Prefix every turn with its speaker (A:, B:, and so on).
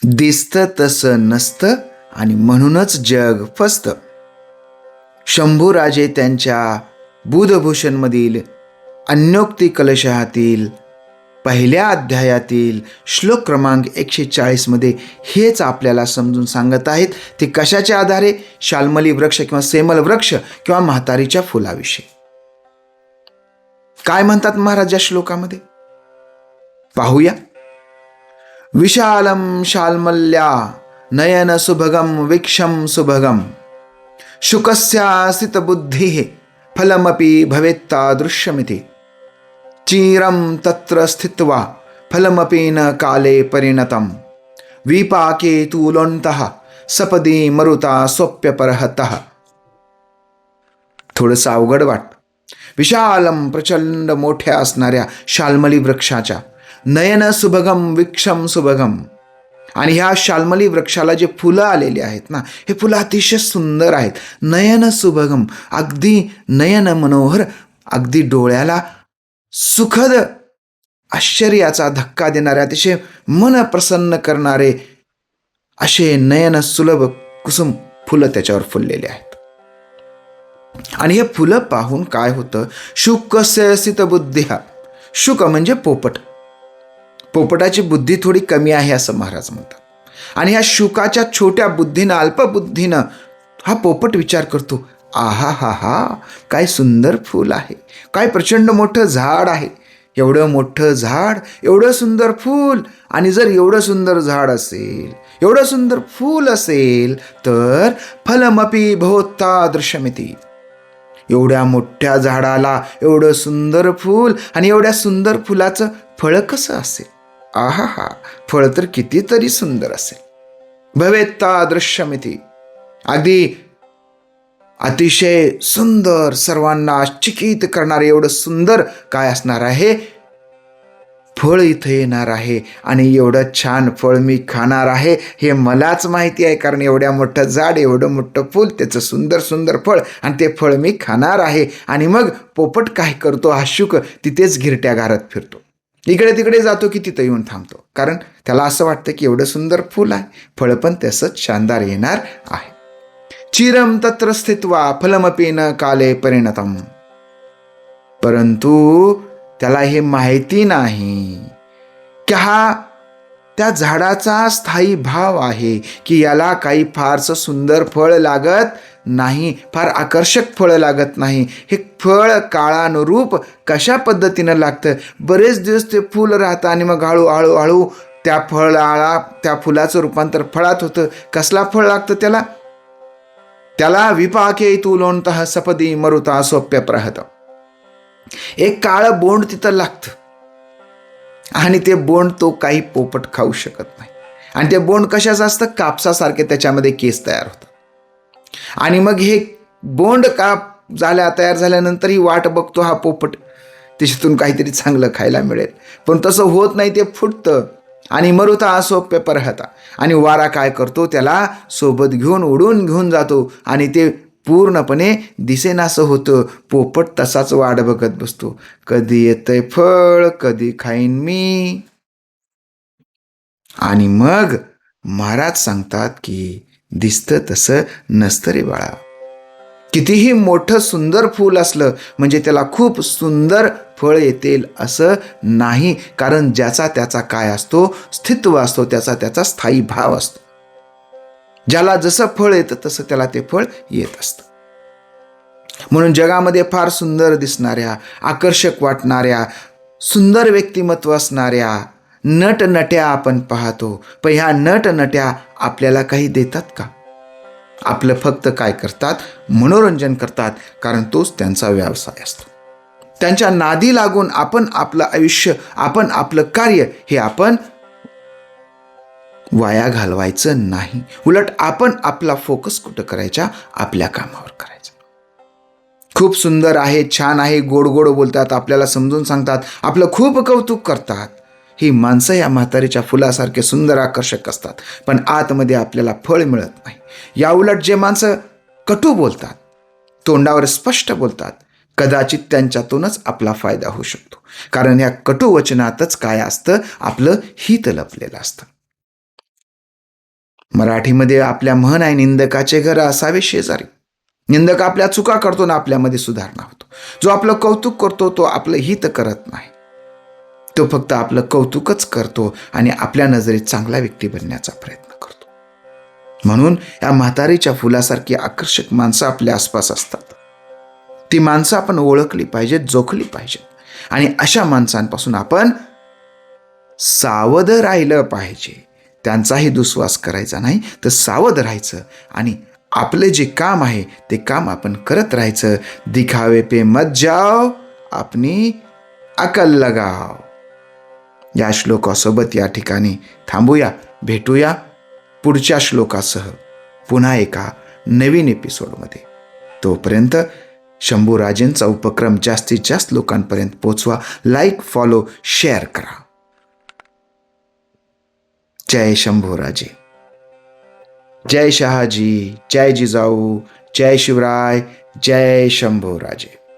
A: दिसतं तसं नसतं आणि म्हणूनच जग फसतं. शंभूराजे त्यांच्या बुधभूषणमधील अन्योक्ती कलशहातील पहिल्या अध्यायातील श्लोक क्रमांक 140 मध्ये हेच आपल्याला समजून सांगत आहेत. ते कशाच्या आधारे? शाल्मली वृक्ष किंवा सेमल वृक्ष किंवा म्हातारीच्या फुलाविषयी. काय म्हणतात महाराज या श्लोकामध्ये? पाहूया. विशालम शाल्मल्या नयन सुभगम वीक्षम सुभगम शुकस्यासित बुद्धिः फलमपि भवेत्तादृश्यमिति चिरं तत्र स्थित्वा फलमपि न काले परिणतम विपाके तु लोण्तः सपदी मरुता स्वप्यपरहतः. थोडंसं अवघड वाटतं. विशालम प्रचंड मोठ्या असणाऱ्या शाल्मली वृक्षाच्या नयन सुभगम वीक्षम सुभगम, आणि ह्या शाल्मली वृक्षाला जे फुलं आलेली आहेत ना, हे फुलं अतिशय सुंदर आहेत. नयन सुभगम, अगदी नयन मनोहर, अगदी डोळ्याला सुखद आश्चर्याचा धक्का देणारे, अतिशय मन प्रसन्न करणारे असे नयन सुलभ कुसुम फुलं त्याच्यावर फुललेले आहेत. आणि हे फुलं पाहून काय होतं? शुकस्य सित बुद्धिः. शुक म्हणजे पोपट. पोपटाची बुद्धी थोडी कमी आहे असं महाराज म्हणतात. आणि ह्या शुकाच्या छोट्या बुद्धीनं, अल्पबुद्धीनं हा पोपट विचार करतो, आहा हा हा, काय सुंदर फूल आहे, काय प्रचंड मोठं झाड आहे, एवढं मोठं झाड, एवढं सुंदर फूल. आणि जर एवढं सुंदर झाड असेल, एवढं सुंदर फूल असेल, तर फलमपि भवत्तादृश्यमिति. एवढ्या मोठ्या झाडाला एवढं सुंदर फूल आणि एवढ्या सुंदर फुलाचं फळ कसं असेल? आहा हा, फळ तर कितीतरी सुंदर असेल. भवेत्तादृश्यमिति, अगदी अतिशय सुंदर, सर्वांना चकित करणारे एवढं सुंदर काय असणार आहे? फळ इथं येणार आहे. आणि एवढं छान फळ मी खाणार आहे हे मलाच माहिती आहे, कारण एवढ्या मोठं झाड, एवढं मोठं फूल, त्याचं सुंदर सुंदर फळ, आणि ते फळ मी खाणार आहे. आणि मग पोपट काय करतो? हा शुक तिथेच घिरट्या घालत फिरतो, इकडे तिकडे जातो की तिथं येऊन थांबतो, कारण त्याला असं वाटतं की एवढं सुंदर फूल आहे, फळ पण तसंच शानदार येणार आहे. चिरम तत्र स्थित्वा फलमपि न काले परिणतम. परंतु त्याला हे माहिती नाही की हा त्या झाडाचा स्थायी भाव आहे, की याला काही फारसं सुंदर फळ लागत नाही, फार आकर्षक फळ लागत नाही. हे फळ काळानुरूप कशा पद्धतीनं लागतं? बरेच दिवस ते फूल राहतं आणि मग हळूहळू हळू त्या त्या फुलाचं रूपांतर फळात होतं. कसला फळ लागतं त्याला? त्याला विपाके तु लोण्तः सपदी मरुता स्वप्यपरहत. एक काळं बोंड तिथं लागतं आणि ते बोंड तो काही पोपट खाऊ शकत नाही. आणि ते बोंड कशाचं असतं? कापसासारखे त्याच्यामध्ये केस तयार होतात. आणि मग हे बोंड तयार झाल्यानंतर ही वाट बघतो हा पोपट, त्याच्यातून काहीतरी चांगलं खायला मिळेल. पण तसं होत नाही, ते फुटतं. आणि मरुता स्वप्यपरहत, आणि वारा काय करतो? त्याला सोबत घेऊन उडून घेऊन जातो आणि ते पूर्णपणे दिसेनासं होतं. पोपट तसाच वाट बघत बसतो, कधी येतंय फळ, कधी खाईन मी. आणि मग महाराज सांगतात की दिसतं तसं नसतं रे बाळा. कितीही मोठं सुंदर फूल असलं म्हणजे त्याला खूप सुंदर फळ येतील असं नाही, कारण ज्याचा त्याचा काय असतो? स्थित्व असतो, त्याचा स्थायी भाव असतो. ज्याला जसं फळ येतं तसं त्याला ते फळ येत असतं. म्हणून जगामध्ये फार सुंदर दिसणाऱ्या, आकर्षक वाटणाऱ्या, सुंदर व्यक्तिमत्व असणाऱ्या नटनट्या आपण पाहतो, पण ह्या नटनट्या आपल्याला काही देतात का? आपलं फक्त काय करतात? मनोरंजन करतात, कारण तोच त्यांचा व्यवसाय असतो. त्यांच्या नादी लागून आपण आपलं आयुष्य, आपण आपलं कार्य हे आपण वाया घालवायचं नाही. उलट आपण आपला फोकस कुठं करायचा? आपल्या कामावर करायचा. खूप सुंदर आहे, छान आहे, गोड गोड बोलतात, आपल्याला समजून सांगतात, आपलं खूप कौतुक करतात. ही माणसं या म्हातारीच्या फुलासारखे सुंदर आकर्षक असतात, पण आतमध्ये आपल्याला फळ मिळत नाही. या उलट जे माणसं कटू बोलतात, तोंडावर स्पष्ट बोलतात, कदाचित त्यांच्यातूनच आपला फायदा होऊ शकतो, कारण या कटू वचनातच काय असतं? आपलं हित लपलेलं असतं. मराठीमध्ये आपल्या म्हण आहे, निंदकाचे घर असावे शेजारी. निंदक आपल्या चुका करतो ना आपल्यामध्ये सुधारणा होतो. जो आपलं कौतुक करतो तो आपलं हित करत नाही. तो फक्त आपलं कौतुकच करतो आणि आपल्या नजरेत चांगला व्यक्ती बनण्याचा प्रयत्न करतो. म्हणून या म्हातारीच्या फुलासारखी आकर्षक माणसं आपल्या आसपास असतात. ती माणसं आपण ओळखली पाहिजेत, जोखली पाहिजेत आणि अशा माणसांपासून आपण सावध राहिलं पाहिजे. त्यांचाही दुस्वास करायचा नाही, तर सावध राहायचं आणि आपले जे काम आहे ते काम आपण करत राहायचं. दिखावे पे मत जाओ, अपनी अकल लगाओ. या श्लोकासोबत या ठिकाणी थांबूया. भेटूया पुढच्या श्लोकासह पुन्हा एका नवीन एपिसोडमध्ये. तोपर्यंत शंभूराजेंचा उपक्रम जास्तीत जास्त लोकांपर्यंत पोचवा. लाईक, फॉलो, शेअर करा. जय शंभूराजे. जय शहाजी, जय जिजाऊ, जय शिवराय, जय शंभूराजे.